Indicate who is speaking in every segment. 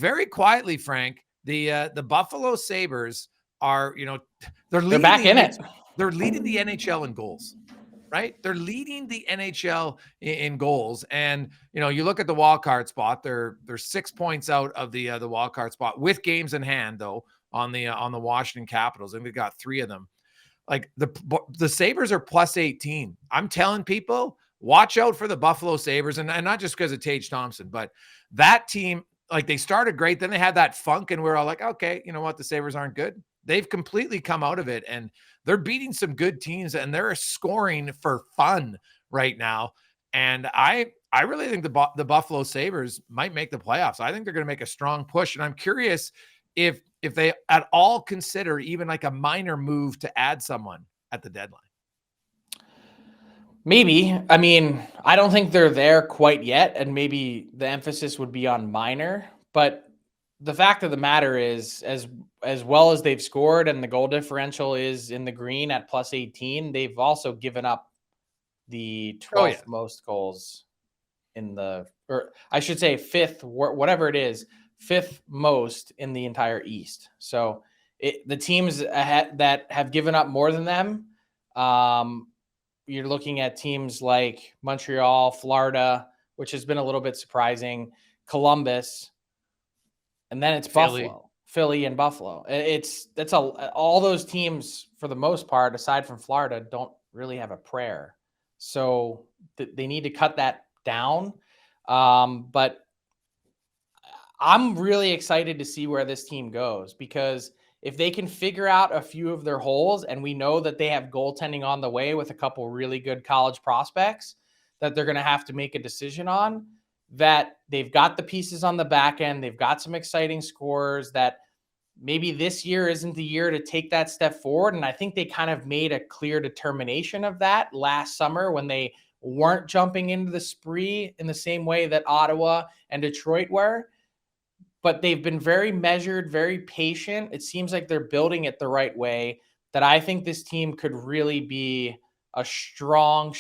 Speaker 1: very quietly, Frank, the Buffalo Sabres are,
Speaker 2: they're back in it.
Speaker 1: They're leading the NHL in goals, right? They're leading the NHL in goals. And, you look at the wild card spot, they're 6 points out of the wild card spot with games in hand, though, on the Washington Capitals. And they've got 3 of them. Like the Sabres are plus 18. I'm telling people, watch out for the Buffalo Sabres. And not just because of Tage Thompson, but that team, like, they started great. Then they had that funk and we're all like, okay, you know what? The Sabres aren't good. They've completely come out of it and they're beating some good teams and they're scoring for fun right now. And I really think the Buffalo Sabres might make the playoffs. I think they're going to make a strong push. And I'm curious if they at all consider even like a minor move to add someone at the deadline.
Speaker 2: Maybe. I mean, I don't think they're there quite yet. And maybe the emphasis would be on minor, but the fact of the matter is, as well as they've scored and the goal differential is in the green at plus 18, they've also given up the 12th most goals or I should say 5th, whatever it is, 5th most in the entire East. So the teams ahead that have given up more than them, you're looking at teams like Montreal, Florida, which has been a little bit surprising, Columbus, and then it's Philly and Buffalo. All those teams for the most part, aside from Florida, don't really have a prayer. So they need to cut that down. But I'm really excited to see where this team goes, because if they can figure out a few of their holes, and we know that they have goaltending on the way with a couple really good college prospects that they're going to have to make a decision on, that they've got the pieces on the back end. They've got some exciting scorers that maybe this year isn't the year to take that step forward. And I think they kind of made a clear determination of that last summer when they weren't jumping into the spree in the same way that Ottawa and Detroit were. But they've been very measured, very patient. It seems like they're building it the right way, that I think this team could really be a strong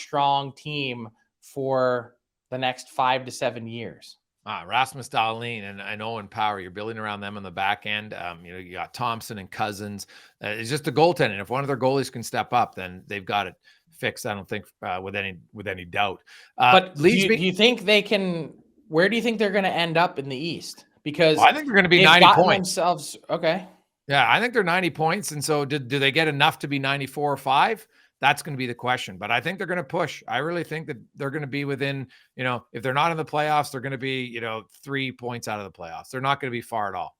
Speaker 2: team for the next 5 to 7 years.
Speaker 1: Rasmus Dahlin and Owen Power, you're building around them on the back end. You got Thompson and Cousins. It's just the goaltending. If one of their goalies can step up, then they've got it fixed. I don't think with any doubt.
Speaker 2: But do you think they can? Where do you think they're going to end up in the East? Because
Speaker 1: I think they're going to be 90 points.
Speaker 2: Okay.
Speaker 1: Yeah, I think they're 90 points. And so do they get enough to be 94 or 5? That's going to be the question. But I think they're going to push. I really think that they're going to be within, if they're not in the playoffs, they're going to be, 3 points out of the playoffs. They're not going to be far at all.